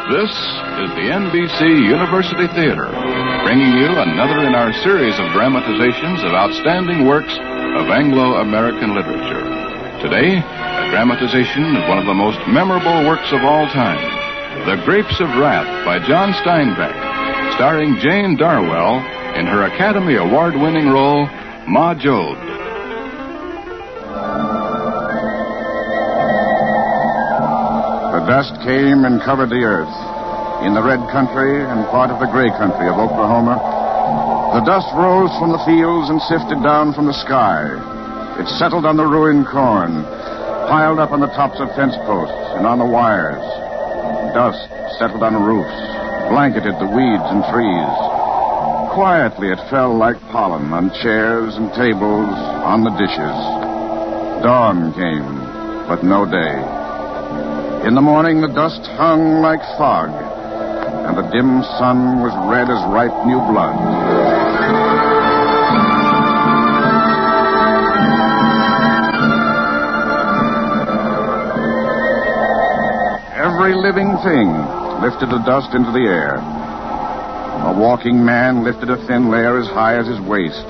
This is the NBC University Theater, bringing you another in our series of dramatizations of outstanding works of Anglo-American literature. Today, a dramatization of one of the most memorable works of all time, The Grapes of Wrath by John Steinbeck, starring Jane Darwell in her Academy Award-winning role, Ma Joad. The dust came and covered the earth. In the red country and part of the gray country of Oklahoma, the dust rose from the fields and sifted down from the sky. It settled on the ruined corn, piled up on the tops of fence posts and on the wires. Dust settled on roofs, blanketed the weeds and trees. Quietly it fell like pollen on chairs and tables, on the dishes. Dawn came, but no day. In the morning, the dust hung like fog, and the dim sun was red as ripe new blood. Every living thing lifted the dust into the air. A walking man lifted a thin layer as high as his waist,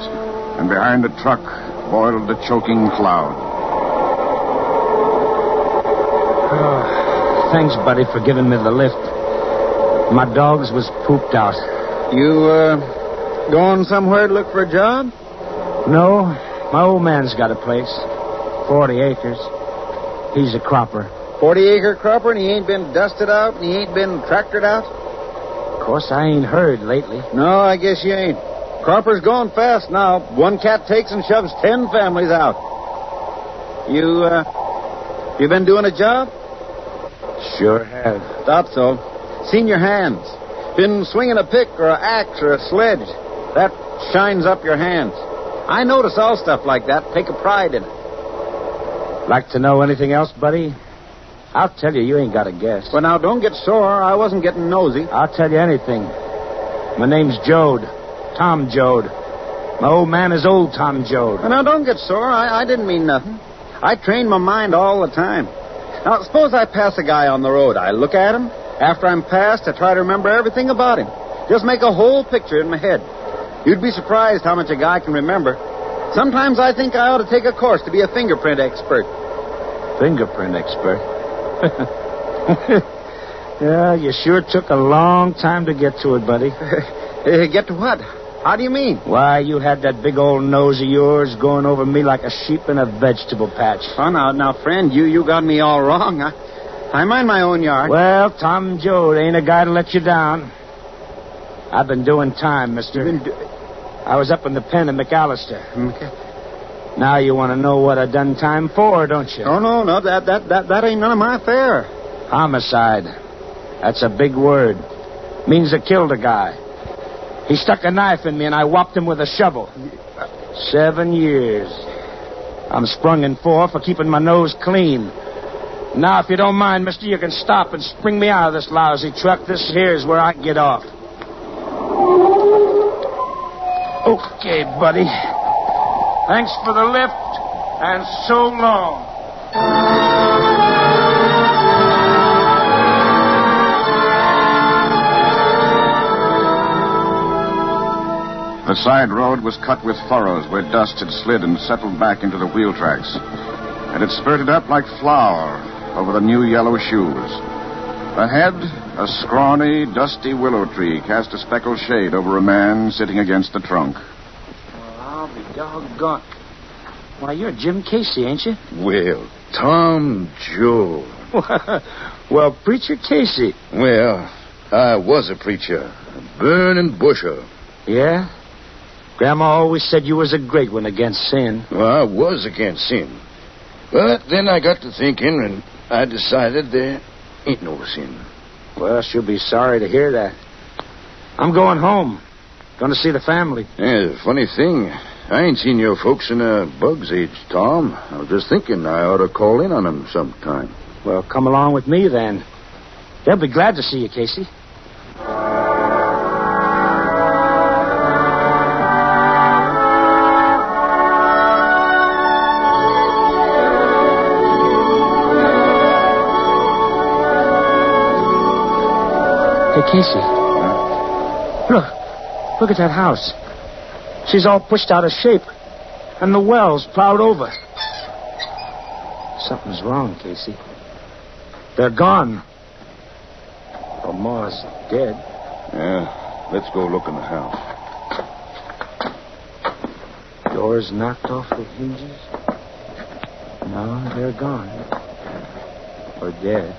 and behind a truck boiled a choking cloud. Thanks, buddy, for giving me the lift. My dogs was pooped out. You, going somewhere to look for a job? No, my old man's got a place. 40 acres. He's a cropper. 40-acre cropper, and he ain't been dusted out, and he ain't been tractored out? Of course, I ain't heard lately. No, I guess you ain't. Cropper's going fast now. One cat takes and shoves 10 families out. You been doing a job? Sure have. Thought so. Seen your hands. Been swinging a pick or an axe or a sledge. That shines up your hands. I notice all stuff like that. Take a pride in it. Like to know anything else, buddy? I'll tell you, you ain't got a guess. Well, now, don't get sore. I wasn't getting nosy. I'll tell you anything. My name's Joad. Tom Joad. My old man is old Tom Joad. Well, now, don't get sore. I didn't mean nothing. I train my mind all the time. Now, suppose I pass a guy on the road. I look at him. After I'm past, I try to remember everything about him. Just make a whole picture in my head. You'd be surprised how much a guy can remember. Sometimes I think I ought to take a course to be a fingerprint expert. Fingerprint expert? Yeah, you sure took a long time to get to it, buddy. Get to what? How do you mean? Why, you had that big old nose of yours going over me like a sheep in a vegetable patch. Oh, now, friend, you got me all wrong. I mind my own yard. Well, Tom Joad ain't a guy to let you down. I've been doing time, mister. I was up in the pen at McAllister. Okay. Now you want to know what I done time for, don't you? Oh, no, that ain't none of my affair. Homicide. That's a big word. Means I killed a guy. He stuck a knife in me, and I whopped him with a shovel. 7 years. I'm sprung in for keeping my nose clean. Now, if you don't mind, mister, you can stop and spring me out of this lousy truck. This here's where I get off. Okay, buddy. Thanks for the lift, and so long. The side road was cut with furrows where dust had slid and settled back into the wheel tracks. And it spurted up like flour over the new yellow shoes. Ahead, a scrawny, dusty willow tree cast a speckled shade over a man sitting against the trunk. Well, I'll be doggone. Why, you're Jim Casey, ain't you? Well, Tom Joad. Well, Preacher Casey. Well, I was a preacher. A burning busher. Yeah? Grandma always said you was a great one against sin. Well, I was against sin. But then I got to thinking, and I decided there ain't no sin. Well, she'll be sorry to hear that. I'm going home. Going to see the family. Yeah, funny thing. I ain't seen your folks in a bug's age, Tom. I was just thinking I ought to call in on them sometime. Well, come along with me, then. They'll be glad to see you, Casey. Hey, Casey. Look at that house. She's all pushed out of shape. And the well's plowed over. Something's wrong, Casey. They're gone. Well, Ma's dead. Yeah, let's go look in the house. Doors knocked off the hinges. No, they're gone. Or dead.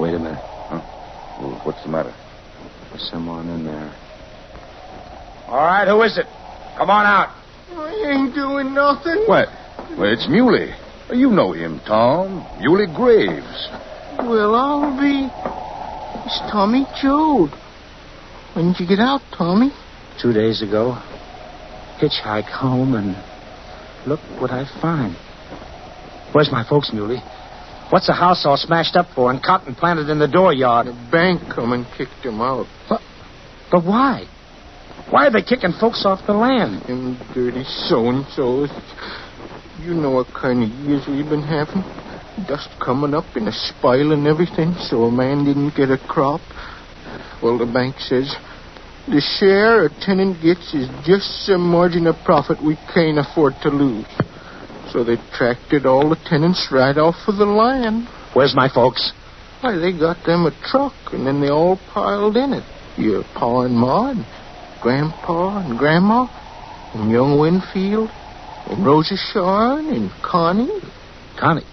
Wait a minute. Huh? Well, what's the matter? There's someone in there. All right, who is it? Come on out. I ain't doing nothing. What? Well, it's Muley. You know him, Tom. Muley Graves. Well, I'll be. It's Tommy Jode. When did you get out, Tommy? 2 days ago. Hitchhike home, and look what I find. Where's my folks, Muley? What's the house all smashed up for and cotton planted in the dooryard? The bank come and kicked him out. What? But why? Why are they kicking folks off the land? Them dirty so-and-sos. You know what kind of years we've been having. Dust coming up and a spile and everything, so a man didn't get a crop. Well, the bank says the share a tenant gets is just some margin of profit we can't afford to lose. So they tracted all the tenants right off of the land. Where's my folks? Why, they got them a truck, and then they all piled in it. Your Pa and Ma, and Grandpa and Grandma, and young Winfield, and Rosa Sharn, and Connie. Connie?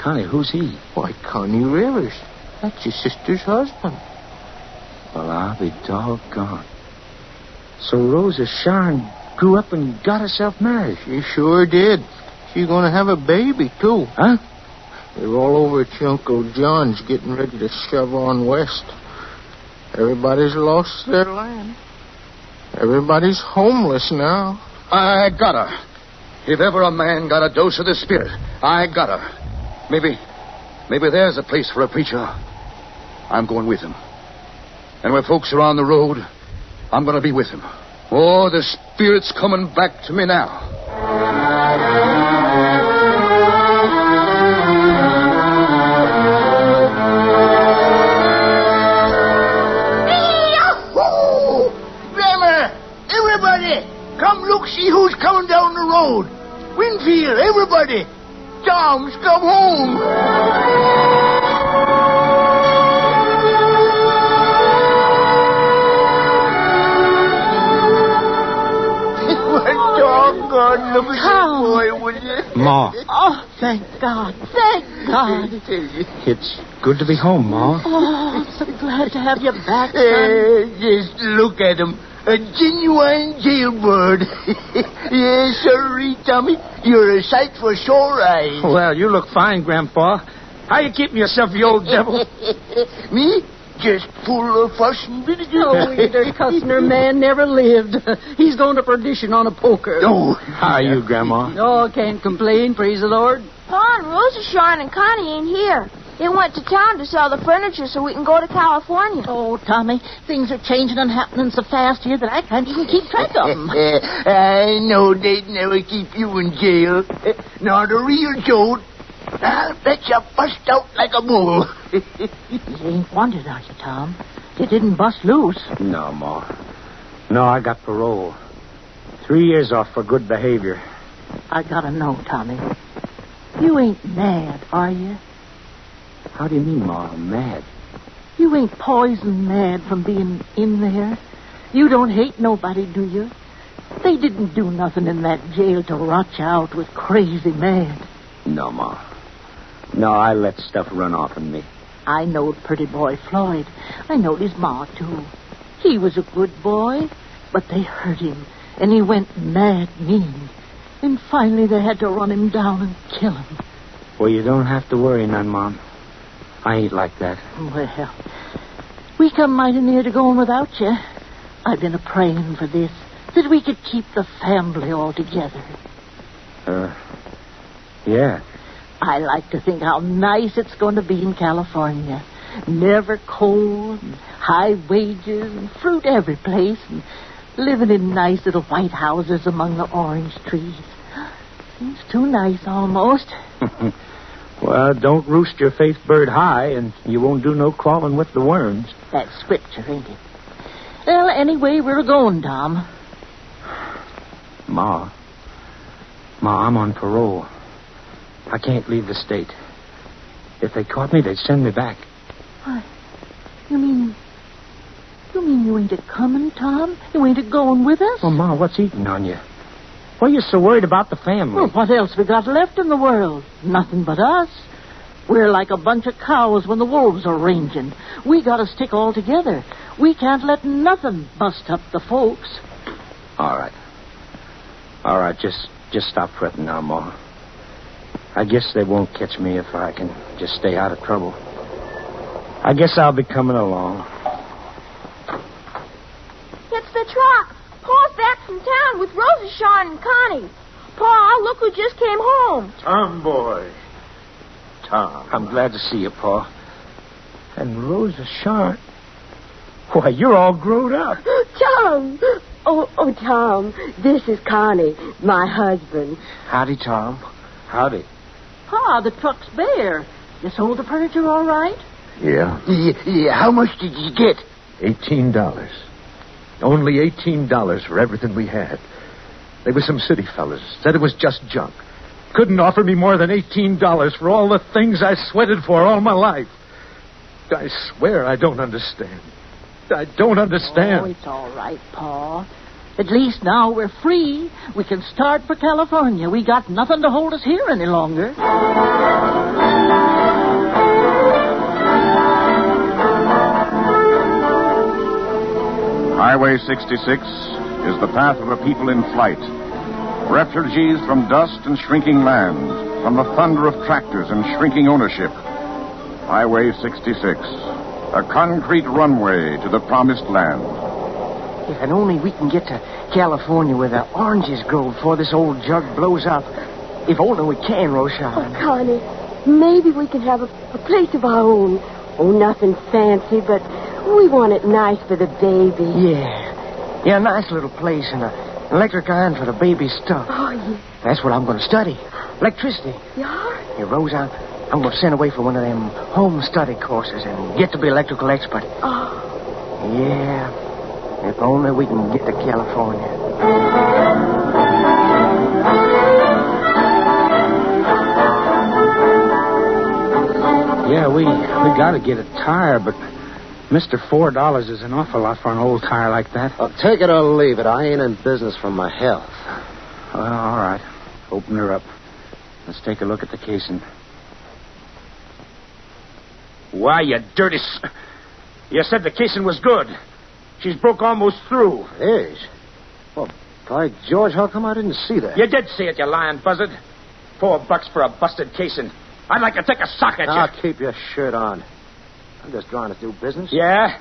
Connie, who's he? Why, Connie Rivers. That's your sister's husband. Well, I'll be doggone. So Rosa Sharn grew up and got herself married. She sure did. She's going to have a baby, too. Huh? They're all over at your Uncle John's getting ready to shove on west. Everybody's lost their land. Everybody's homeless now. I got her. If ever a man got a dose of the spirit, I got her. Maybe there's a place for a preacher. I'm going with him. And when folks are on the road, I'm going to be with him. Oh, the spirit's coming back to me now. Grandma, everybody, come look, see who's coming down the road. Winfield, everybody. Tom's come home. Doggone, look at that boy, would you? Ma. Oh, thank God. Thank God. It's good to be home, Ma. Oh, I'm so glad to have you back, son. Just look at him. A genuine jailbird. Yes, sirree, Tommy. You're a sight for sore eyes. Well, you look fine, Grandpa. How you keeping yourself, you old devil? Me? Just full of fuss and vinegar. Oh, either Custner man never lived. He's going to perdition on a poker. Oh. How are you, Grandma? Oh, can't complain, praise the Lord. Pa and Rosa Sharn and Connie ain't here. They went to town to sell the furniture so we can go to California. Oh, Tommy, things are changing and happening so fast here that I can't even keep track of them. I know they'd never keep you in jail. Not a real Jode. I'll bet you bust out like a bull. You ain't wanted, are you, Tom? You didn't bust loose. No, Ma. No, I got parole. 3 years off for good behavior. I gotta know, Tommy. You ain't mad, are you? How do you mean, Ma? Mad? You ain't poison mad from being in there. You don't hate nobody, do you? They didn't do nothing in that jail to rot you out with crazy mad. No, Ma. No, I let stuff run off in me. I knowed pretty boy Floyd. I knowed his ma, too. He was a good boy, but they hurt him, and he went mad mean. And finally they had to run him down and kill him. Well, you don't have to worry none, Mom. I ain't like that. Well, we come mighty near to going without you. I've been a-praying for this, that we could keep the family all together. Yeah. I like to think how nice it's going to be in California. Never cold, and high wages, and fruit every place, and living in nice little white houses among the orange trees. Seems too nice, almost. Well, don't roost your faith bird high, and you won't do no crawling with the worms. That's scripture, ain't it? Well, anyway, we're going, Tom. Ma, I'm on parole. I can't leave the state. If they caught me, they'd send me back. Why, you mean you ain't a-coming, Tom? You ain't a-going with us? Well, Ma, what's eating on you? Why are you so worried about the family? Well, what else we got left in the world? Nothing but us. We're like a bunch of cows when the wolves are ranging. We gotta stick all together. We can't let nothing bust up the folks. All right, just stop fretting now, Ma. I guess they won't catch me if I can just stay out of trouble. I guess I'll be coming along. It's the truck. Paul's back from town with Rosa, Sean, and Connie. Pa, look who just came home. Tom, boy. Tom. I'm glad to see you, Pa. And Rosa Sharp. Why, you're all grown up. Tom! Oh, Tom, this is Connie, my husband. Howdy, Tom. Howdy. Pa, the truck's bare. You sold the furniture all right? Yeah. Yeah, how much did you get? $18. Only $18 for everything we had. There were some city fellas. Said it was just junk. Couldn't offer me more than $18 for all the things I sweated for all my life. I swear I don't understand. I don't understand. Oh, it's all right, Pa. At least now we're free. We can start for California. We got nothing to hold us here any longer. Highway 66 is the path of a people in flight. Refugees from dust and shrinking land, from the thunder of tractors and shrinking ownership. Highway 66, a concrete runway to the promised land. If and only we can get to California where the oranges grow before this old jug blows up. If only we can, Roshan. Oh, Connie, maybe we can have a place of our own. Oh, nothing fancy, but we want it nice for the baby. Yeah, a nice little place and an electric iron for the baby's stuff. Oh, yeah. That's what I'm going to study. Electricity. Yeah? Hey, Rose, I'm going to send away for one of them home study courses and get to be electrical expert. Oh. Yeah. If only we can get to California. Yeah, we got to get a tire, but Mr. $4 is an awful lot for an old tire like that. Well, take it or leave it. I ain't in business for my health. Well, all right. Open her up. Let's take a look at the casing. Why, you dirty... You said the casing was good. She's broke almost through. Is? Well, by George, how come I didn't see that? You did see it, you lying buzzard. $4 for a busted casing. I'd like to take a sock at you. Now, keep your shirt on. I'm just trying to do business. Yeah?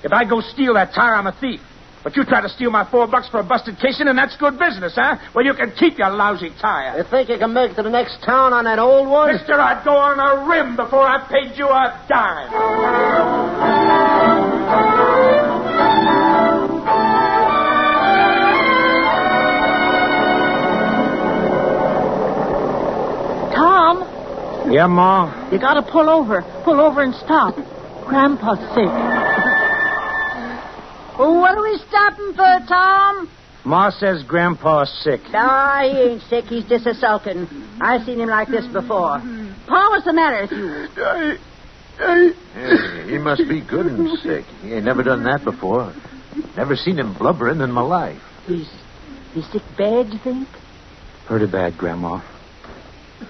If I go steal that tire, I'm a thief. But you try to steal my $4 for a busted casing, and that's good business, huh? Well, you can keep your lousy tire. You think you can make it to the next town on that old one? Mister, I'd go on a rim before I paid you a dime. Tom, Yeah, Ma? you gotta pull over. Pull over and stop. Grandpa's sick. What are we stopping for, Tom? Ma says Grandpa's sick. Ah, he ain't sick. He's just a sulking. I've seen him like this before. Pa, what's the matter with you? Hey, he must be good and sick. He ain't never done that before. Never seen him blubbering in my life. He's sick bad, you think? Pretty bad, Grandma.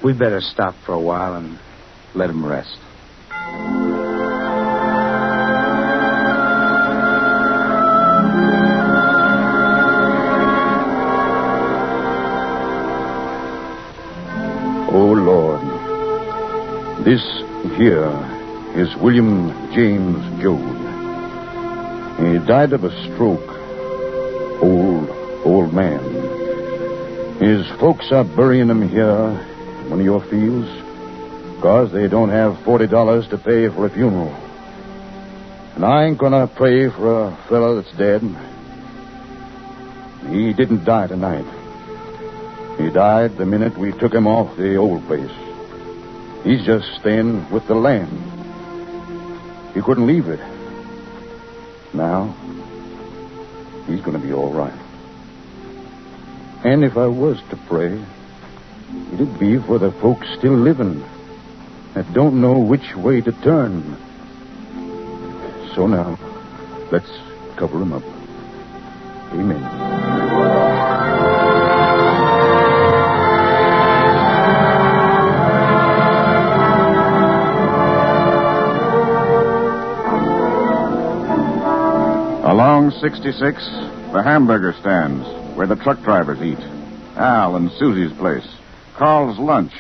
We better stop for a while and let him rest. Oh, Lord, this here is William James Joad. He died of a stroke. Old man. His folks are burying him here in one of your fields because they don't have $40 to pay for a funeral. And I ain't gonna pray for a fella that's dead. He didn't die tonight. He died the minute we took him off the old place. He's just staying with the land. He couldn't leave it. Now, he's going to be all right. And if I was to pray, it'd be for the folks still living that don't know which way to turn. So now, let's cover them up. Amen. Along 66, the hamburger stands, where the truck drivers eat. Al and Susie's place. Carl's lunch.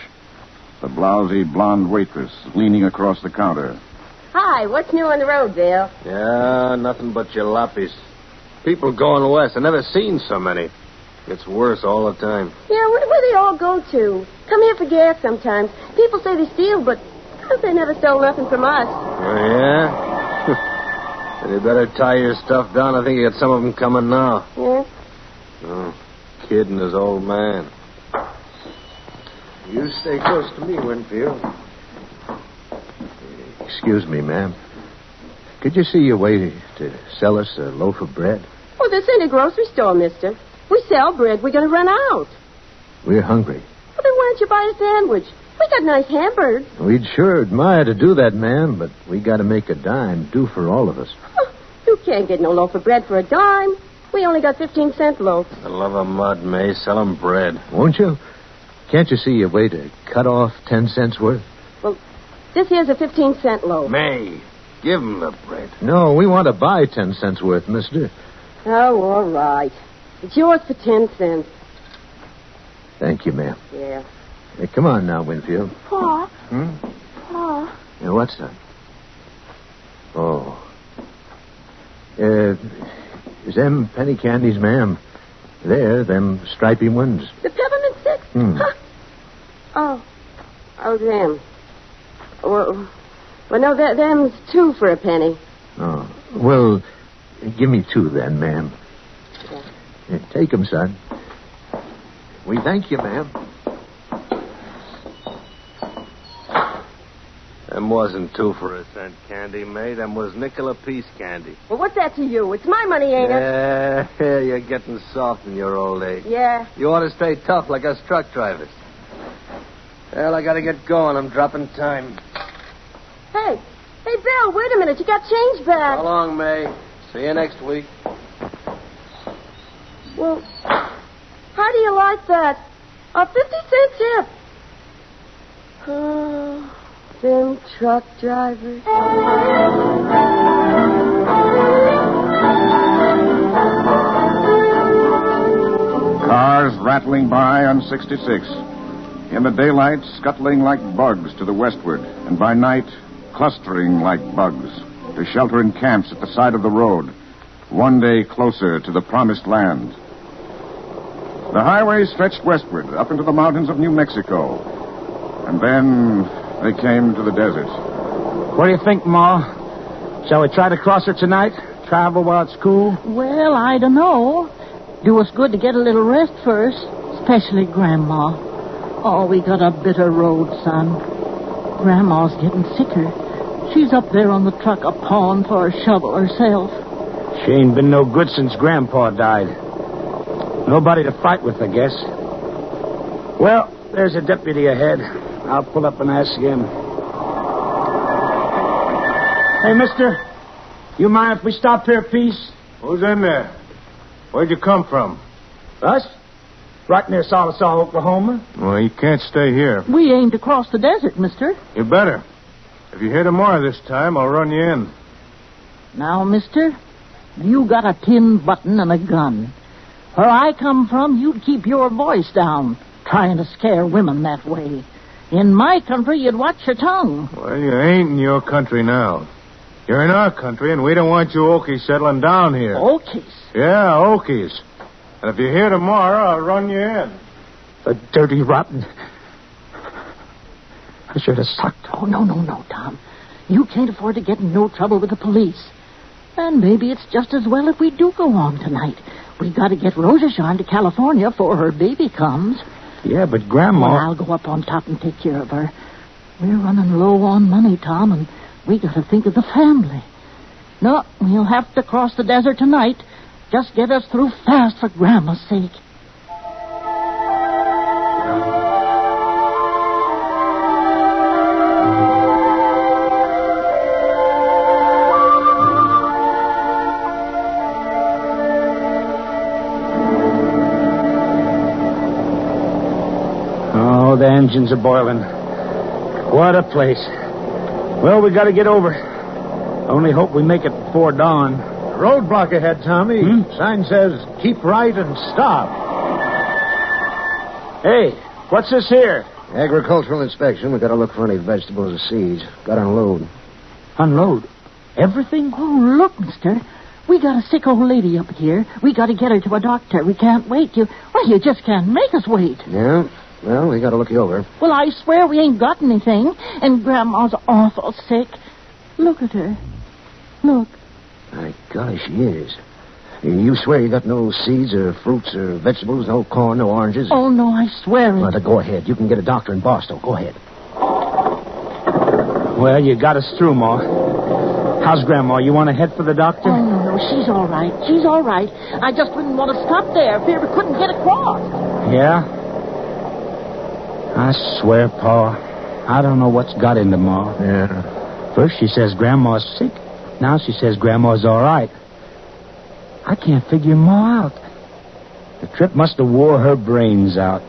The blousy blonde waitress leaning across the counter. Hi, what's new on the road, Bill? Yeah, nothing but jalopies. People going west. I've never seen so many. Gets worse all the time. Yeah, where they all go to? Come here for gas sometimes. People say they steal, but they never stole nothing from us. Oh, yeah? Then you better tie your stuff down. I think you got some of them coming now. Yeah? Oh, kid and his old man. You stay close to me, Winfield. Excuse me, ma'am. Could you see your way to sell us a loaf of bread? Oh, this ain't a grocery store, mister. We sell bread. We're going to run out. We're hungry. Well, then why don't you buy a sandwich? We got nice hamburgers. We'd sure admire to do that, ma'am, but we got to make a dime do for all of us. Oh, you can't get no loaf of bread for a dime. We only got 15-cent loaves. I love a mud, May. Sell 'em bread. Won't you? Can't you see your way to cut off 10 cents worth? Well, this here's a 15-cent loaf. May, give 'em the bread. No, we want to buy 10 cents worth, mister. Oh, all right. It's yours for 10 cents. Thank you, ma'am. Yeah. Hey, come on now, Winfield. Pa. Pa. Yeah, what's that? Oh. Is them penny candies, ma'am? There, them stripy ones. The peppermint sticks? Huh. Oh, them. Well, no, them's 2 for a penny. Oh. Well, give me 2 then, ma'am. Yeah. Here, take 'em, son. We thank you, ma'am. Them wasn't 2 for a cent candy, May. Them was nickel apiece candy. Well, what's that to you? It's my money, ain't it? Yeah, you're getting soft in your old age. Yeah. You ought to stay tough like us truck drivers. Well, I gotta get going. I'm dropping time. Hey, Bill, wait a minute. You got change back. So long, May. See you next week. Well, how do you like that? A 50-cent tip. Them truck drivers. Cars rattling by on 66. In the daylight, scuttling like bugs to the westward, and by night, clustering like bugs to shelter in camps at the side of the road, one day closer to the promised land. The highway stretched westward, up into the mountains of New Mexico. And then they came to the desert. What do you think, Ma? Shall we try to cross her tonight? Travel while it's cool? Well, I don't know. Do us good to get a little rest first, especially Grandma. Oh, we got a bitter road, son. Grandma's getting sicker. She's up there on the truck a-pawing for a shovel herself. She ain't been no good since Grandpa died. Nobody to fight with, I guess. Well, there's a deputy ahead. I'll pull up and ask him. Hey, mister, you mind if we stop here a piece? Who's in there? Where'd you come from? Us? Right near Salisal, Oklahoma. Well, you can't stay here. We aim to cross the desert, mister. You better. If you're here tomorrow this time, I'll run you in. Now, mister, you got a tin button and a gun. Where I come from, you'd keep your voice down, trying to scare women that way. In my country, you'd watch your tongue. Well, you ain't in your country now. You're in our country, and we don't want you Okies settling down here. Okies? Yeah, Okies. And if you're here tomorrow, I'll run you in. The dirty, rotten... I should have sucked. Oh, no, Tom. You can't afford to get in no trouble with the police. And maybe it's just as well if we do go on tonight. We got to get Rosashawn to California before her baby comes. Yeah, but Grandma... Well, I'll go up on top and take care of her. We're running low on money, Tom, and we got to think of the family. No, we'll have to cross the desert tonight. Just get us through fast for Grandma's sake. Oh, the engines are boiling. What a place. Well, we got to get over. Only hope we make it before dawn. Roadblock ahead, Tommy. Sign says, keep right and stop. Hey, what's this here? Agricultural inspection. We got to look for any vegetables or seeds. Got to unload. Unload? Everything? Oh, look, mister. We got a sick old lady up here. We got to get her to a doctor. We can't wait. You just can't make us wait. Yeah? Well, we got to look you over. Well, I swear we ain't got anything. And Grandma's awful sick. Look at her. Look. My golly, she is. You swear you got no seeds or fruits or vegetables, no corn, no oranges? Oh, no, I swear it. Well, then go ahead. You can get a doctor in Boston. Go ahead. Well, you got us through, Ma. How's Grandma? You want to head for the doctor? Oh, no, she's all right. She's all right. I just didn't want to stop there. Fear we couldn't get across. Yeah? I swear, Pa, I don't know what's got into Ma. Yeah. First she says Grandma's sick. Now she says Grandma's all right. I can't figure Ma out. The trip must have wore her brains out.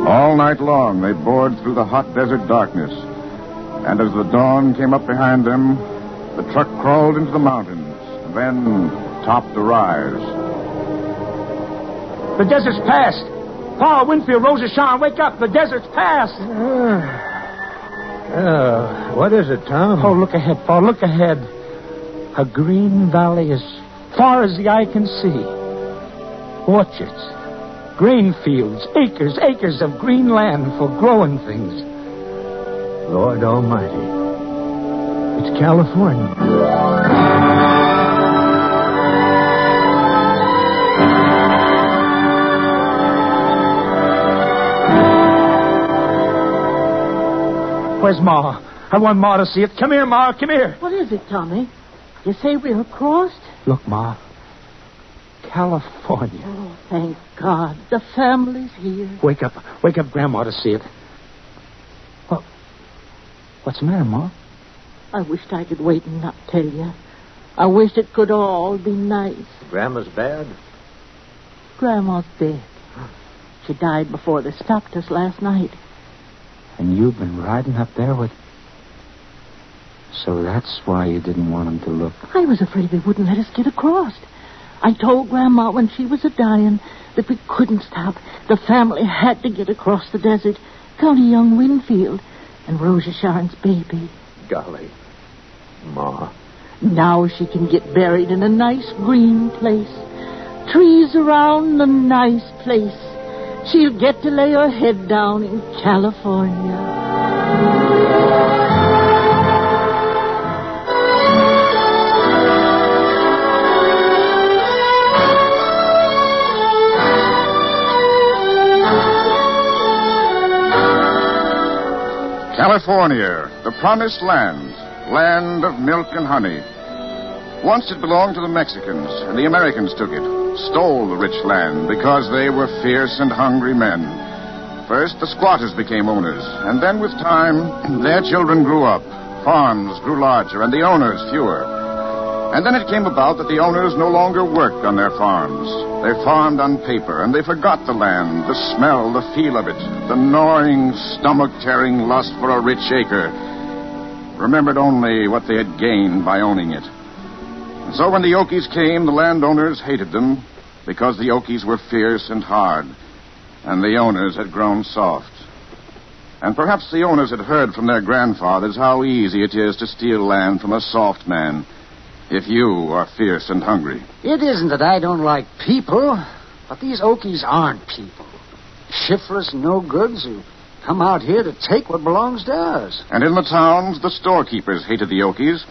All night long, they bored through the hot desert darkness. And as the dawn came up behind them, the truck crawled into the mountains, and then topped a rise. The desert's past. Pa, Winfield, Rosa Shawn, wake up. The desert's past. What is it, Tom? Oh, look ahead, Pa, look ahead. A green valley as far as the eye can see. Orchards, grain fields, acres of green land for growing things. Lord Almighty. It's California. Where's Ma? I want Ma to see it. Come here, Ma. Come here. What is it, Tommy? You say we're crossed? Look, Ma. California. Oh, thank God. The family's here. Wake up, Grandma, to see it. What's the matter, Ma? I wished I could wait and not tell you. I wish it could all be nice. Grandma's bad? Grandma's dead. She died before they stopped us last night. And you've been riding up there with... So that's why you didn't want him to look. I was afraid they wouldn't let us get across. I told Grandma when she was a-dying that we couldn't stop. The family had to get across the desert. County young Winfield and Rosa Sharon's baby. Golly. Ma. Now she can get buried in a nice green place. Trees around, a nice place. She'll get to lay her head down in California. California, the promised land, land of milk and honey. Once it belonged to the Mexicans, and the Americans took it, stole the rich land because they were fierce and hungry men. First, the squatters became owners, and then with time, their children grew up. Farms grew larger, and the owners fewer. And then it came about that the owners no longer worked on their farms. They farmed on paper, and they forgot the land, the smell, the feel of it, the gnawing, stomach-tearing lust for a rich acre. Remembered only what they had gained by owning it. And so when the Okies came, the landowners hated them because the Okies were fierce and hard, and the owners had grown soft. And perhaps the owners had heard from their grandfathers how easy it is to steal land from a soft man if you are fierce and hungry. It isn't that I don't like people, but these Okies aren't people. Shiftless no-goods who come out here to take what belongs to us. And in the towns, the storekeepers hated the Okies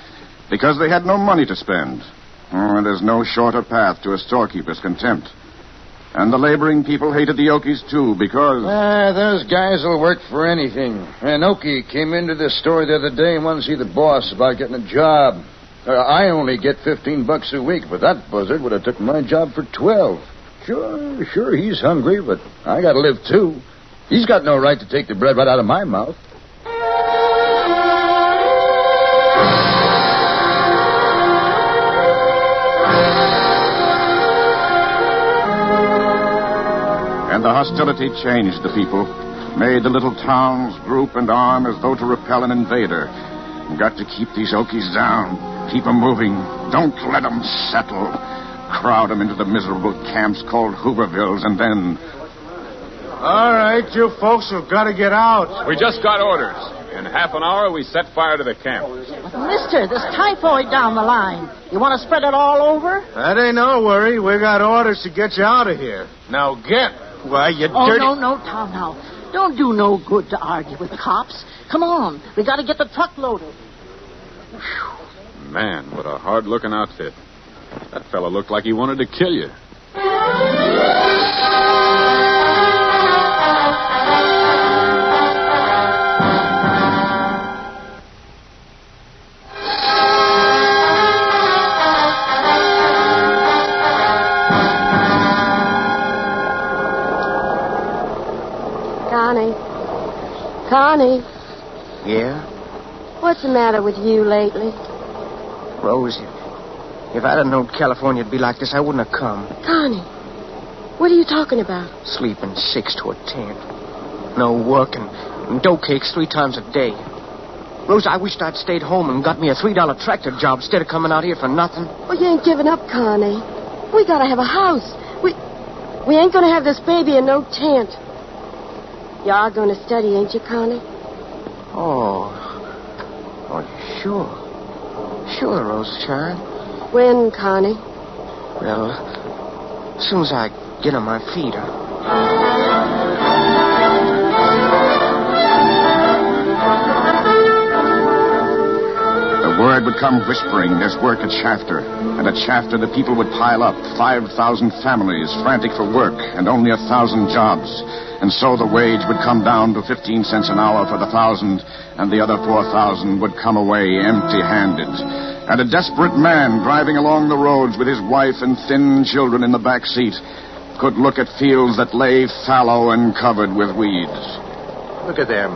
because they had no money to spend. And there's no shorter path to a storekeeper's contempt. And the laboring people hated the Okies, too, because... Those guys will work for anything. An Okie came into this store the other day and wanted to see the boss about getting a job. I only get $15 a week, but that buzzard would have took my job for 12. Sure, he's hungry, but I gotta live, too. He's got no right to take the bread right out of my mouth. And the hostility changed the people, made the little towns group and arm as though to repel an invader. Got to keep these Okies down, keep them moving. Don't let them settle. Crowd them into the miserable camps called Hoovervilles, and then... All right, you folks have got to get out. We just got orders. In half an hour, we set fire to the camp. Mister, there's typhoid down the line. You want to spread it all over? That ain't no worry. We got orders to get you out of here. Now get. Why, you dirty... Oh, no, Tom, now. Don't do no good to argue with cops. Come on. We got to get the truck loaded. Man, what a hard-looking outfit. That fellow looked like he wanted to kill you. Connie. Yeah? What's the matter with you lately? Rose, if I'd have known California'd be like this, I wouldn't have come. Connie, what are you talking about? Sleeping 6 to a 10. No work and dough cakes 3 times a day. Rose, I wished I'd stayed home and got me a $3 tractor job instead of coming out here for nothing. Well, you ain't giving up, Connie. We gotta have a house. We ain't gonna have this baby in no tent. You are gonna study, ain't you, Connie? Oh, sure. Sure, Rose, child. When, Connie? Well, as soon as I get on my feet. The word would come whispering, there's work at Shafter. And at Shafter, the people would pile up, 5,000 families frantic for work, and only 1,000 jobs. And so the wage would come down to 15 cents an hour for the 1,000, and the other 4,000 would come away empty-handed. And a desperate man driving along the roads with his wife and thin children in the back seat could look at fields that lay fallow and covered with weeds. Look at them.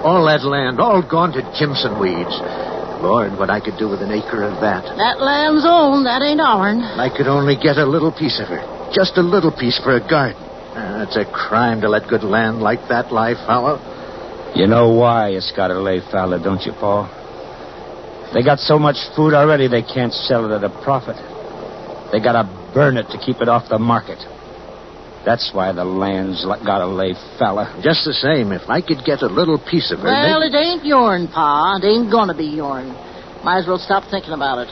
All that land, all gone to Jimson weeds. Lord, what I could do with an acre of that. That land's owned. That ain't ourn. I could only get a little piece of it. Just a little piece for a garden. It's a crime to let good land like that lie fallow. You know why it's got to lay fallow, don't you, Paul? They got so much food already they can't sell it at a profit. They got to burn it to keep it off the market. That's why the land's got to lay fallow. Just the same, if I could get a little piece of it... Well, it ain't yourn, Pa. It ain't gonna be yourn. Might as well stop thinking about it.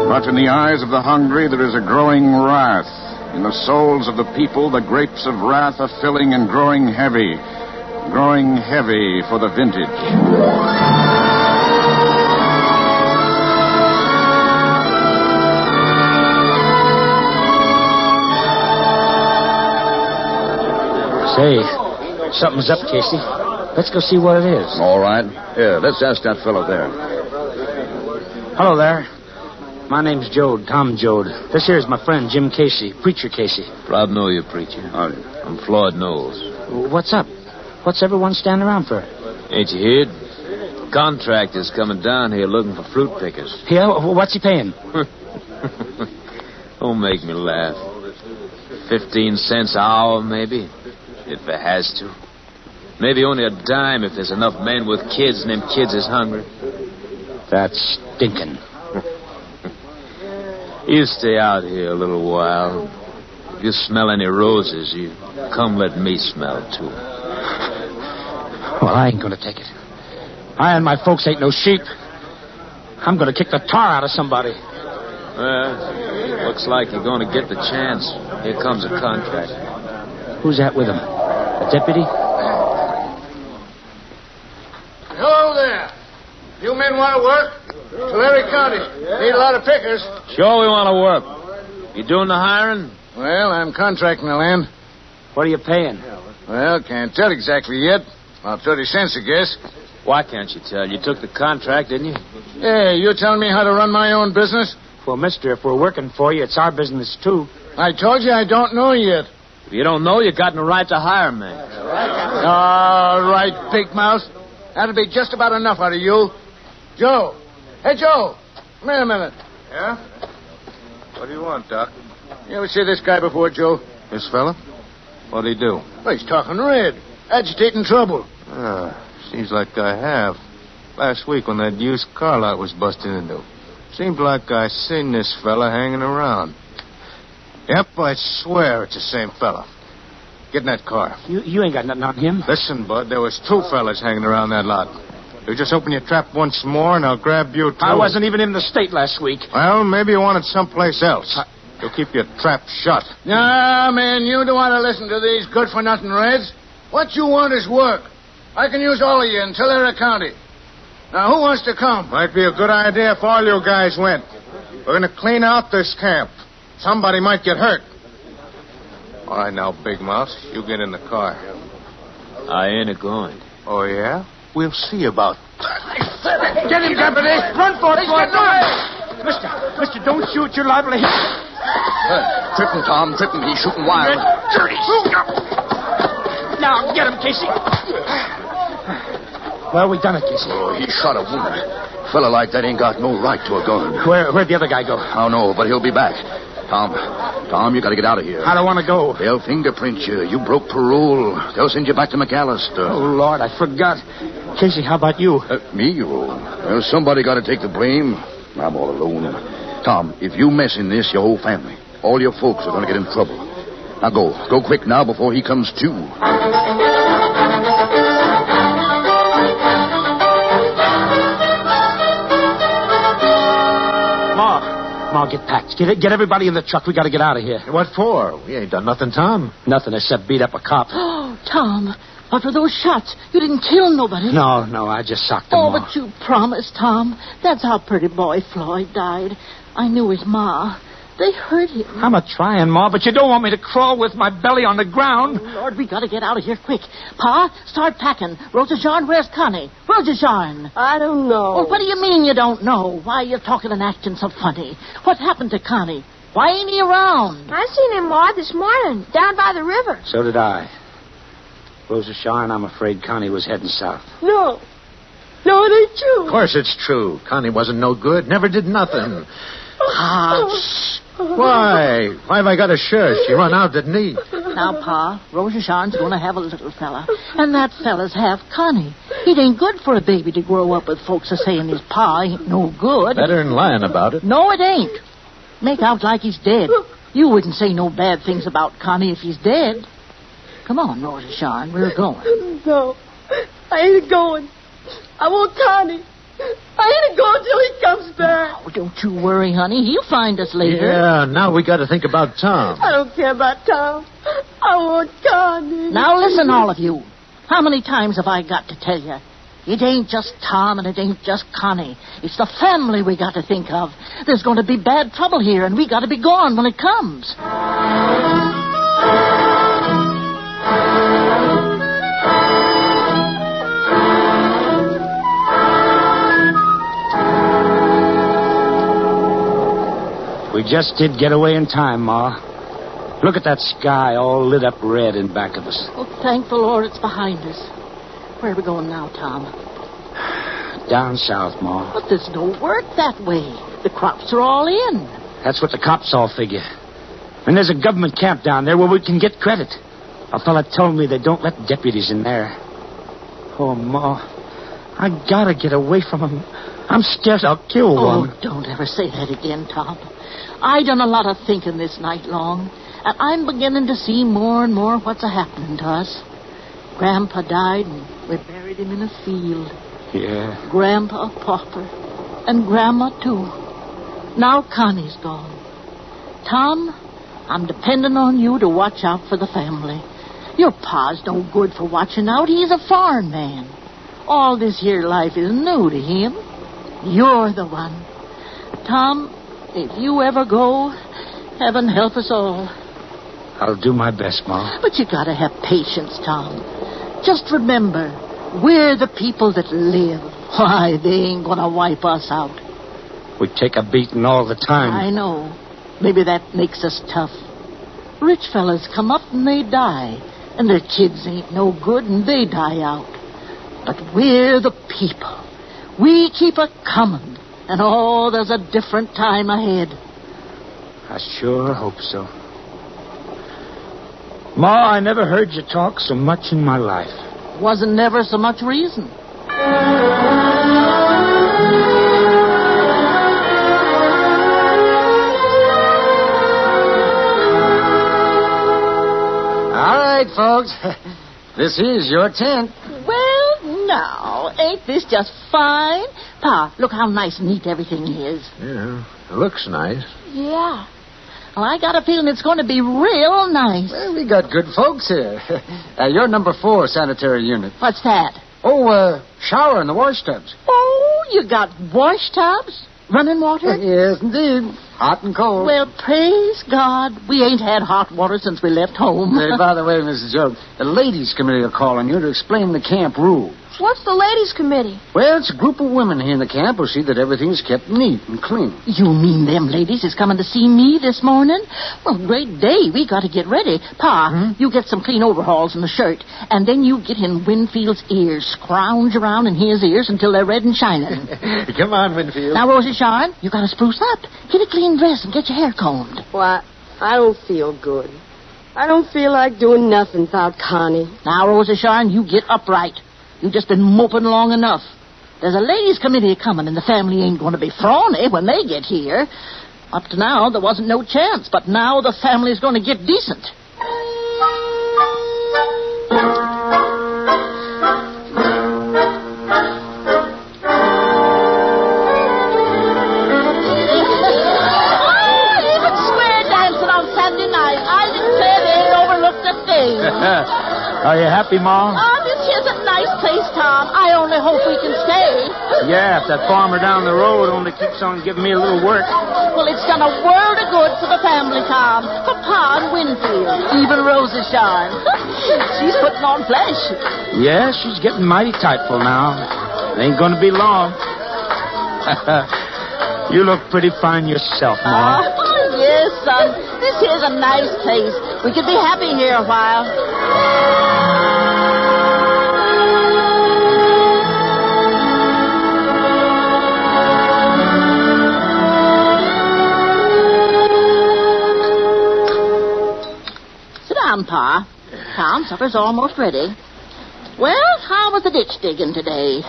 But in the eyes of the hungry, there is a growing wrath. In the souls of the people, the grapes of wrath are filling and growing heavy for the vintage. Say, something's up, Casey. Let's go see what it is. All right. Yeah, let's ask that fellow there. Hello there. My name's Jode, Tom Jode. This here's my friend, Jim Casey, Preacher Casey. Proud to know you, Preacher. Howdy. I'm Floyd Knowles. What's up? What's everyone standing around for? Ain't you heard? Contractor's coming down here looking for fruit pickers. Yeah, what's he paying? Don't make me laugh. 15 cents an hour, maybe, if it has to. Maybe only a dime if there's enough men with kids and them kids is hungry. That's stinking. You stay out here a little while. If you smell any roses, you come let me smell, too. Well, I ain't gonna take it. I and my folks ain't no sheep. I'm gonna kick the tar out of somebody. Well, looks like you're gonna get the chance. Here comes a contractor. Who's that with him? A deputy? Hello there. You men want to work? Larry County. Need a lot of pickers. Sure, we want to work. You doing the hiring? Well, I'm contracting the land. What are you paying? Well, can't tell exactly yet. About 30 cents, I guess. Why can't you tell? You took the contract, didn't you? Hey, you telling me how to run my own business? Well, mister, if we're working for you, it's our business, too. I told you I don't know yet. If you don't know, you got no right to hire me. All right, big mouth. That'll be just about enough out of you. Joe. Hey, Joe. Come here a minute. Yeah? What do you want, Doc? You ever see this guy before, Joe? This fella? What'd he do? Well, he's talking red. Agitating trouble. Seems like I have. Last week when that used car lot was busted into. Seems like I seen this fella hanging around. Yep, I swear it's the same fella. Get in that car. You ain't got nothing on him. Listen, Bud, there was 2 fellas hanging around that lot. You just open your trap once more and I'll grab you, too. I wasn't even in the state last week. Well, maybe you wanted someplace else. You'll keep your trap shut. Nah, man, you don't want to listen to these good-for-nothing Reds. What you want is work. I can use all of you in Tulare County. Now, who wants to come? Might be a good idea if all you guys went. We're going to clean out this camp. Somebody might get hurt. All right, now, Big Mouth, you get in the car. I ain't a-going. Oh, yeah? We'll see about that. Get him, Deputy! Run for it, boy! Mister, don't shoot. You're liable to hit. Tripping, Tom, tripping. He's shooting wild. Dirty. Now, get him, Casey. Well, we done it, Casey. Oh, he shot a woman. Fella like that ain't got no right to a gun. Where'd the other guy go? I don't know, but he'll be back. Tom, you gotta get out of here. I don't want to go. They'll fingerprint you. You broke parole. They'll send you back to McAllister. Oh, Lord, I forgot. Casey, how about you? Me? Well, somebody gotta take the blame. I'm all alone. Tom, if you mess in this, your whole family, all your folks are gonna get in trouble. Now go. Go quick now before he comes to. Ma, get packed. Get everybody in the truck. We got to get out of here. What for? We ain't done nothing, Tom. Nothing except beat up a cop. Oh, Tom, what were those shots? You didn't kill nobody. No, I just socked them Oh, all. but you promised, Tom. That's how pretty boy Floyd died. I knew his ma. They hurt him. I'm a-trying, Ma, but you don't want me to crawl with my belly on the ground. Oh, Lord, we got to get out of here quick. Pa, start packing. Rosa Jean, where's Connie? Rosa Jean. I don't know. Well, what do you mean you don't know? Why you're talking and acting so funny? What happened to Connie? Why ain't he around? I seen him, Ma, this morning, down by the river. So did I. Rosa Jean, I'm afraid Connie was heading south. No, it ain't true. Of course it's true. Connie wasn't no good. Never did nothing. Why? Why have I got a shush? She run out, didn't he? Now, Pa, Rosa Jean's going to have a little fella. And that fella's half Connie. It ain't good for a baby to grow up with folks a saying his pa ain't no good. Better than lying about it. No, it ain't. Make out like he's dead. You wouldn't say no bad things about Connie if he's dead. Come on, Rosa Jean, we're going. No, I ain't going. I want Connie. I ain't going till he comes back. Oh, don't you worry, honey. He'll find us later. Yeah, now we got to think about Tom. I don't care about Tom. I want Connie. Now listen, all of you. How many times have I got to tell you? It ain't just Tom and it ain't just Connie. It's the family we got to think of. There's going to be bad trouble here, and we got to be gone when it comes. We just did get away in time, Ma. Look at that sky all lit up red in back of us. Oh, thank the Lord it's behind us. Where are we going now, Tom? Down south, Ma. But there's no work that way. The crops are all in. That's what the cops all figure. And there's a government camp down there where we can get credit. A fella told me they don't let deputies in there. Oh, Ma, I gotta get away from them. I'm scared I'll kill one. Oh, don't ever say that again, Tom. I done a lot of thinking this night long, and I'm beginning to see more and more what's a-happening to us. Grandpa died, and we buried him in a field. Yeah. Grandpa a pauper, and Grandma, too. Now Connie's gone. Tom, I'm depending on you to watch out for the family. Your pa's no good for watching out. He's a foreign man. All this here life is new to him. You're the one. Tom, if you ever go, heaven help us all. I'll do my best, Ma. But you gotta have patience, Tom. Just remember, we're the people that live. Why, they ain't gonna wipe us out. We take a beating all the time. I know. Maybe that makes us tough. Rich fellas come up and they die. And their kids ain't no good and they die out. But we're the people. We keep a coming. And oh, there's a different time ahead. I sure hope so. Ma, I never heard you talk so much in my life. Wasn't never so much reason. All right, folks. This is your tent. Well, now, ain't this just fine? Pa, look how nice and neat everything is. Yeah, it looks nice. Yeah. Well, I got a feeling it's going to be real nice. Well, we got good folks here. You're number 4 sanitary unit. What's that? Oh, shower in the wash tubs. Oh, you got wash tubs? Running water? Yes, indeed. Hot and cold. Well, praise God. We ain't had hot water since we left home. Hey, by the way, Mrs. Joe, the ladies' committee will call on you to explain the camp rules. What's the ladies' committee? Well, it's a group of women here in the camp who see that everything's kept neat and clean. You mean them ladies is coming to see me this morning? Well, great day. We got to get ready. Pa, you get some clean overalls and the shirt, and then you get in Winfield's ears. Scrounge around in his ears until they're red and shining. Come on, Winfield. Now, Rosie Sharon, you got to spruce up. Get a clean dress and get your hair combed. Why, I don't feel good. I don't feel like doing nothing without Connie. Now, Rosie Sharon, you get upright. You've just been moping long enough. There's a ladies' committee coming, and the family ain't going to be frowny when they get here. Up to now, there wasn't no chance, but now the family's going to get decent. Even square dancing on Sunday night. I declare they ain't overlooked a thing. Are you happy, Ma? Oh, this here's a nice place, Tom. I only hope we can stay. Yeah, if that farmer down the road only keeps on giving me a little work. Well, it's done a world of good for the family, Tom. For Pa and Winfield. Even Rosie Sharon. She's putting on flesh. Yeah, she's getting mighty tightful now. It ain't going to be long. You look pretty fine yourself, Ma. Oh, yes, son. This here's a nice place. We could be happy here a while. Sit down, Pa. Tom, supper's almost ready. Well, how was the ditch digging today?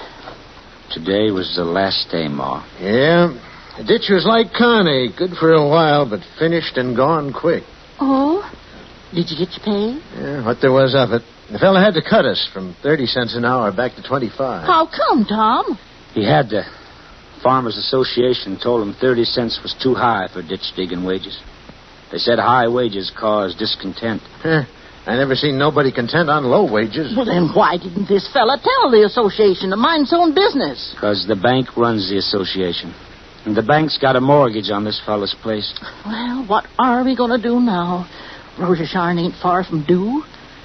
Today was the last day, Ma. Yeah, the ditch was like Connie. Good for a while, but finished and gone quick. Oh? Did you get your pay? Yeah, what there was of it. The fella had to cut us from 30 cents an hour back to 25. How come, Tom? He had to. Farmers Association told him 30 cents was too high for ditch digging wages. They said high wages cause discontent. I never seen nobody content on low wages. Well, then why didn't this fella tell the association to mind his own business? Because the bank runs the association. And the bank's got a mortgage on this fella's place. Well, what are we going to do now? Rosie Sharon ain't far from due.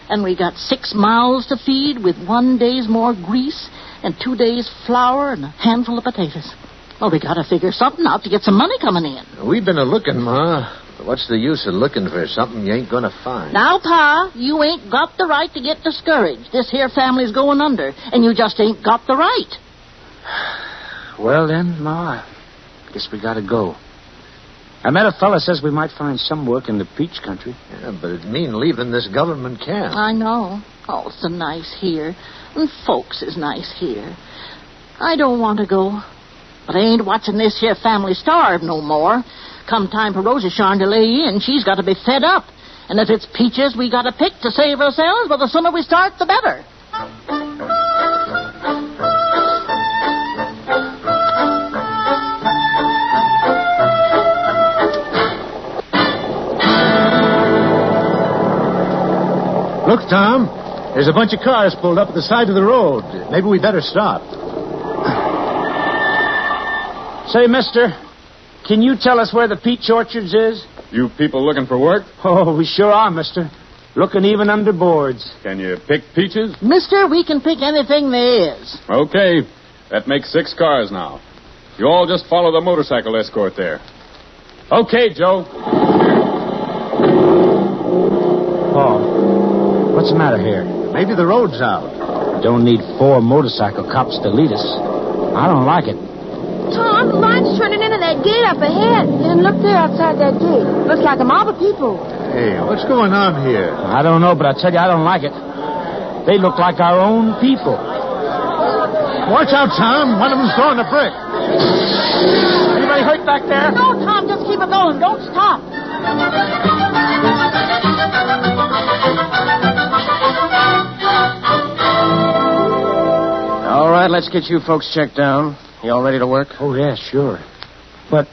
And we got 6 mouths to feed with 1 day's more grease and 2 days flour and a handful of potatoes. Well, we got to figure something out to get some money coming in. We've been a-looking, Ma. But what's the use of looking for something you ain't going to find? Now, Pa, you ain't got the right to get discouraged. This here family's going under, and you just ain't got the right. Well, then, Ma, I guess we got to go. I met a fella says we might find some work in the peach country. Yeah, but it'd mean leaving this government camp. I know. Oh, it's so nice here. And folks is nice here. I don't want to go. But I ain't watching this here family starve no more. Come time for Rosie Sharon to lay in, she's got to be fed up. And if it's peaches we got to pick to save ourselves, well, the sooner we start, the better. Look, Tom, there's a bunch of cars pulled up at the side of the road. Maybe we better stop. Say, mister, can you tell us where the peach orchards is? You people looking for work? Oh, we sure are, mister. Looking even under boards. Can you pick peaches? Mister, we can pick anything there is. Okay. That makes 6 cars now. You all just follow the motorcycle escort there. Okay, Joe. Oh, what's the matter here? Maybe the road's out. Don't need 4 motorcycle cops to lead us. I don't like it. Tom, the line's turning into that gate up ahead. And look there outside that gate. Looks like a mob of people. Hey, what's going on here? I don't know, but I tell you, I don't like it. They look like our own people. Watch out, Tom. One of them's throwing a brick. Anybody hurt back there? No, Tom, just keep it going. Don't stop. All right, let's get you folks checked down. You all ready to work? Oh, yeah, sure. But,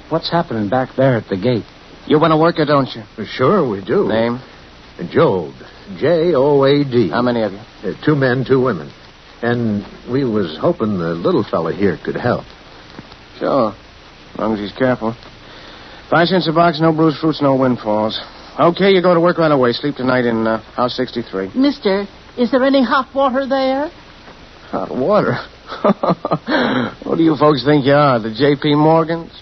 what's happening back there at the gate? You want to work it, don't you? Sure, we do. Name? Joad. Joad. How many of you? 2 men, 2 women. And we was hoping the little fella here could help. Sure. As long as he's careful. 5 cents a box, no bruised fruits, no windfalls. Okay, you go to work right away. Sleep tonight in house 63. Mister, is there any hot water there? Hot water? What do you folks think you are, the J.P. Morgans?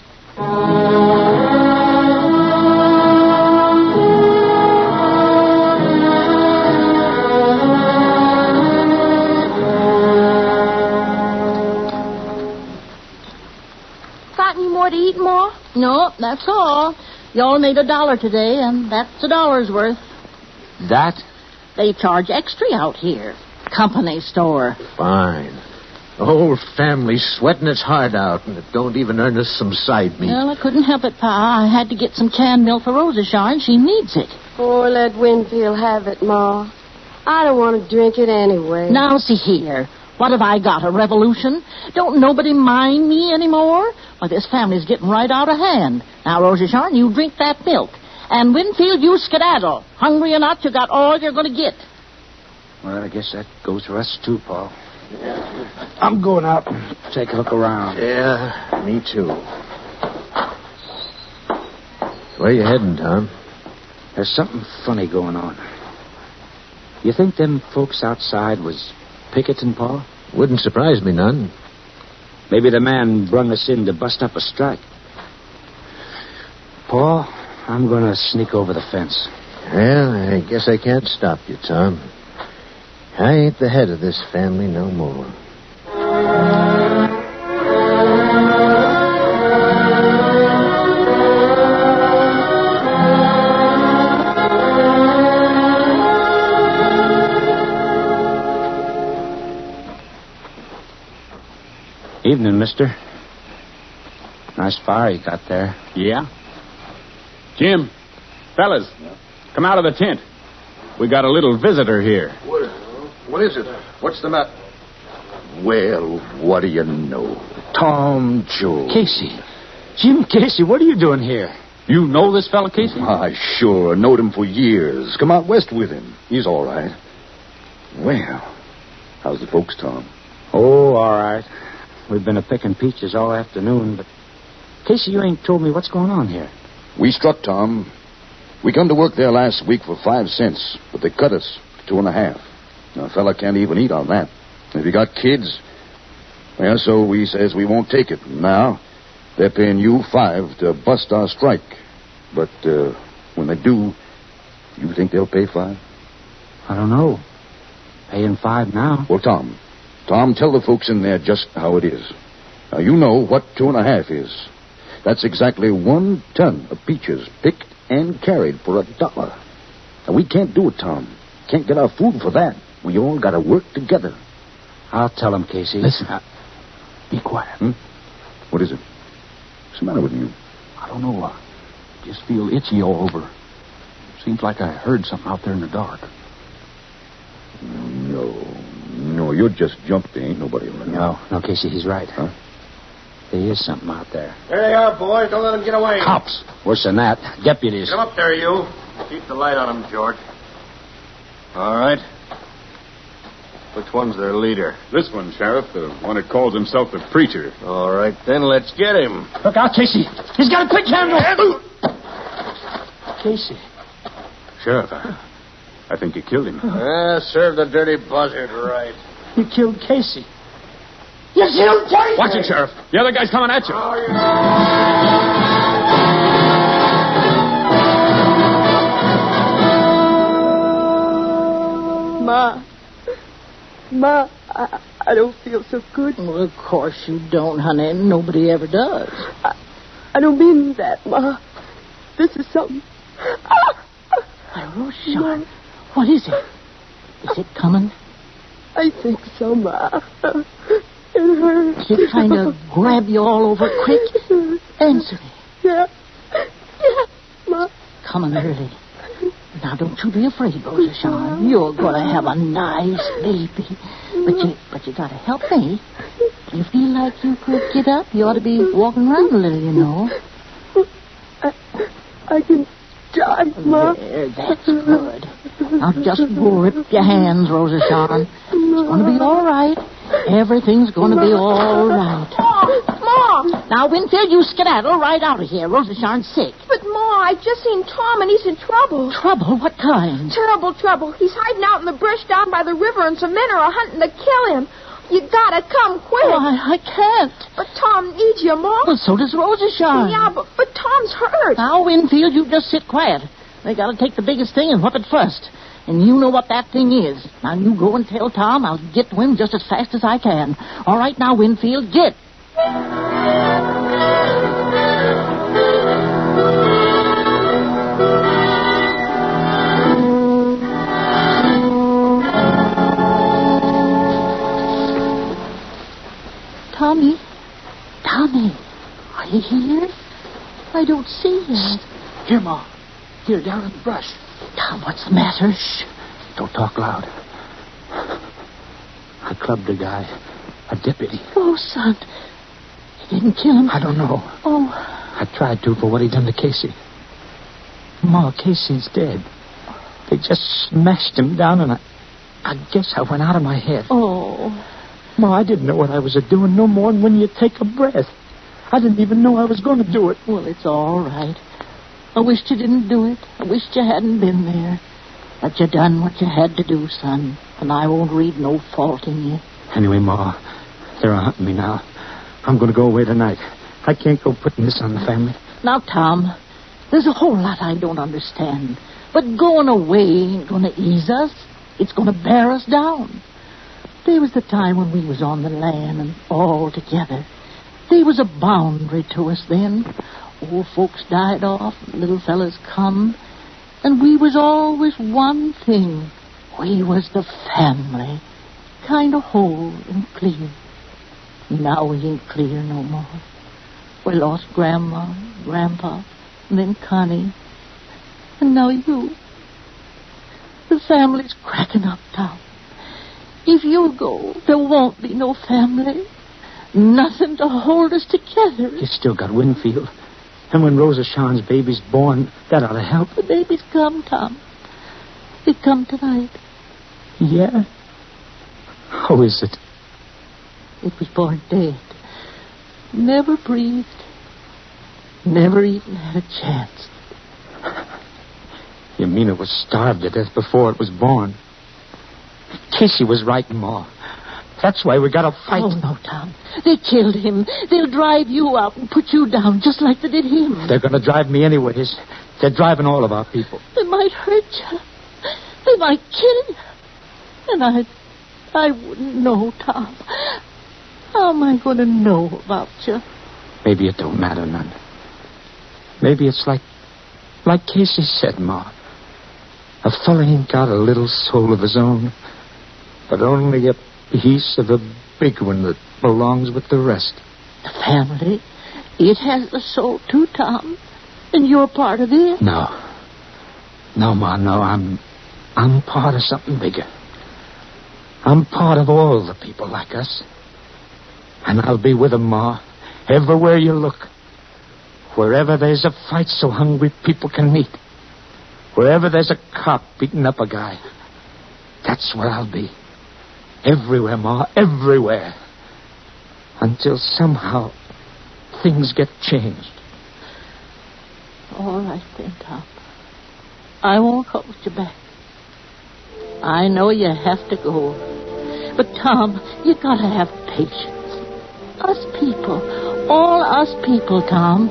Got any more to eat, Ma? No, that's all. Y'all made $1 today, and that's $1 worth. That? They charge extra out here. Company store. Fine. The whole family's sweating its heart out, and it don't even earn us some side meat. Well, I couldn't help it, Pa. I had to get some canned milk for Rosa Shine. She needs it. Oh, let Winfield have it, Ma. I don't want to drink it anyway. Now, see here. What have I got, a revolution? Don't nobody mind me anymore? Why, this family's getting right out of hand. Now, Rosa Shine, you drink that milk. And Winfield, you skedaddle. Hungry or not, you got all you're going to get. Well, I guess that goes for us, too, Paul. I'm going out and take a look around. Yeah, me too. Where you heading, Tom? There's something funny going on. You think them folks outside was picketing, Paul? Wouldn't surprise me none. Maybe the man brung us in to bust up a strike. Paul, I'm going to sneak over the fence. Well, I guess I can't stop you, Tom. I ain't the head of this family no more. Evening, mister. Nice fire you got there. Yeah? Jim, fellas, come out of the tent. We got a little visitor here. What is it? What's the matter? Well, what do you know? Tom Joe. Casey. Jim Casey, what are you doing here? You know this fella, Casey? I sure knowed him for years. Come out west with him. He's all right. Well, how's the folks, Tom? Oh, all right. We've been a-picking peaches all afternoon, but... Casey, you ain't told me what's going on here. We struck, Tom. We come to work there last week for 5 cents, but they cut us to 2.5. Now, a fella can't even eat on that. If you got kids, well, so we says we won't take it. Now, they're paying you 5 to bust our strike. But when they do, you think they'll pay 5? I don't know. Paying 5 now. Well, Tom, tell the folks in there just how it is. Now, you know what 2.5 is. That's exactly 1 ton of peaches picked and carried for $1. Now, we can't do it, Tom. Can't get our food for that. We all got to work together. I'll tell him, Casey. Listen. Be quiet. What is it? What's the matter with you? I don't know. Just feel itchy all over. Seems like I heard something out there in the dark. No, you're just jumped. There ain't nobody around. No, Casey, he's right. Huh? There is something out there. There they are, boys. Don't let them get away. Cops. Worse than that. Deputies. Come up there, you. Keep the light on them, George. All right. Which one's their leader? This one, Sheriff, the one that calls himself the preacher. All right, then let's get him. Look out, Casey. He's got a quick handle. Casey. Sheriff, I think you killed him. Serve the dirty buzzard right. You killed Casey. You killed Casey! Watch it, Sheriff. The other guy's coming at you. Ma, I don't feel so good. Well, of course you don't, honey. Nobody ever does. I don't mean that, Ma. This is something. Roshan, what is it? Is it coming? I think so, Ma. It hurts. Is it trying to grab you all over quick? Answer me. Yeah, Ma. Coming early. Now, don't you be afraid, Roshan. You're going to have a nice baby. But you got to help me. You feel like you could get up? You ought to be walking around a little, you know. I can die, Ma. There, that's good. Now, just rip your hands, Roshan. It's going to be all right. Everything's going to be all right. Mom! Now, Winfield, you skedaddle right out of here. Roshan's sick. But, Ma, I just seen Tom, and he's in trouble. Trouble? What kind? Terrible trouble. He's hiding out in the brush down by the river, and some men are hunting to kill him. You gotta come quick. Oh, I can't. But Tom needs you, Ma. Well, so does Roshan. Yeah, but Tom's hurt. Now, Winfield, you just sit quiet. They gotta take the biggest thing and whip it first. And you know what that thing is. Now, you go and tell Tom I'll get to him just as fast as I can. All right, now, Winfield, get. Tommy, are you here? I don't see you. Here, Ma. Here, down in the brush. Tom, what's the matter? Shh. Don't talk loud. I clubbed a guy, a deputy. Oh, son. You didn't kill him? I don't know. Oh. I tried to for what he done to Casey. Ma, Casey's dead. They just smashed him down, and I guess I went out of my head. Oh. Ma, I didn't know what I was doing no more than when you take a breath. I didn't even know I was going to do it. Well, it's all right. I wished you didn't do it. I wished you hadn't been there. But you done what you had to do, son. And I won't read no fault in you. Anyway, Ma, they're hunting me now. I'm going to go away tonight. I can't go putting this on the family. Now, Tom, there's a whole lot I don't understand. But going away ain't going to ease us. It's going to bear us down. There was the time when we was on the land and all together. There was a boundary to us then. Old folks died off, little fellas come. And we was always one thing. We was the family. Kind of whole and clear. Now we ain't clear no more. We lost Grandma, Grandpa, and then Connie. And now you. The family's cracking up, Tom. If you go, there won't be no family. Nothing to hold us together. You still got Winfield. And when Rosa Shawn's baby's born, that ought to help. The baby's come, Tom. It come tonight. Yeah? How is it? It was born dead. Never breathed. Never even had a chance. You mean it was starved to death before it was born? Casey was right, Ma. That's why we got to fight. Oh, no, Tom. They killed him. They'll drive you out and put you down just like they did him. They're going to drive me anyways. They're driving all of our people. They might hurt you. They might kill you. And I wouldn't know, Tom. How am I going to know about you? Maybe it don't matter none. Maybe it's like Casey said, Ma. A fella ain't got a little soul of his own, but only a piece of a big one that belongs with the rest. The family, it has a soul too, Tom. And you're part of it. No, Ma, no. I'm part of something bigger. I'm part of all the people like us. And I'll be with them, Ma, everywhere you look. Wherever there's a fight so hungry people can meet. Wherever there's a cop beating up a guy. That's where I'll be. Everywhere, Ma, everywhere. Until somehow things get changed. All right then, Tom. I won't hold you back. I know you have to go. But, Tom, you gotta have patience. Us people, all us people, Tom,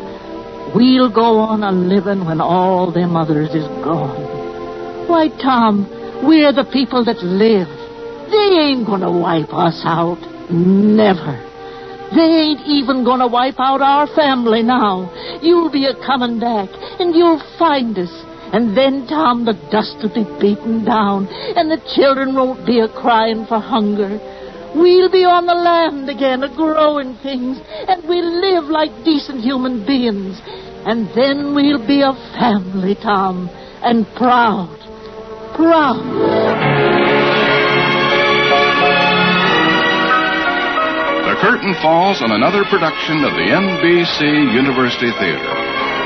we'll go on a living when all them others is gone. Why, Tom, we're the people that live. They ain't gonna wipe us out. Never. They ain't even gonna wipe out our family now. You'll be a-coming back, and you'll find us. And then, Tom, the dust will be beaten down, and the children won't be a-crying for hunger. We'll be on the land again, a-growing things, and we'll live like decent human beings. And then we'll be a family, Tom, and proud. Proud. The curtain falls on another production of the NBC University Theater.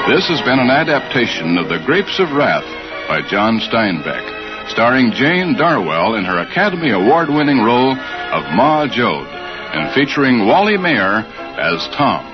This has been an adaptation of The Grapes of Wrath by John Steinbeck, starring Jane Darwell in her Academy Award-winning role of Ma Jode, and featuring Wally Mayer as Tom.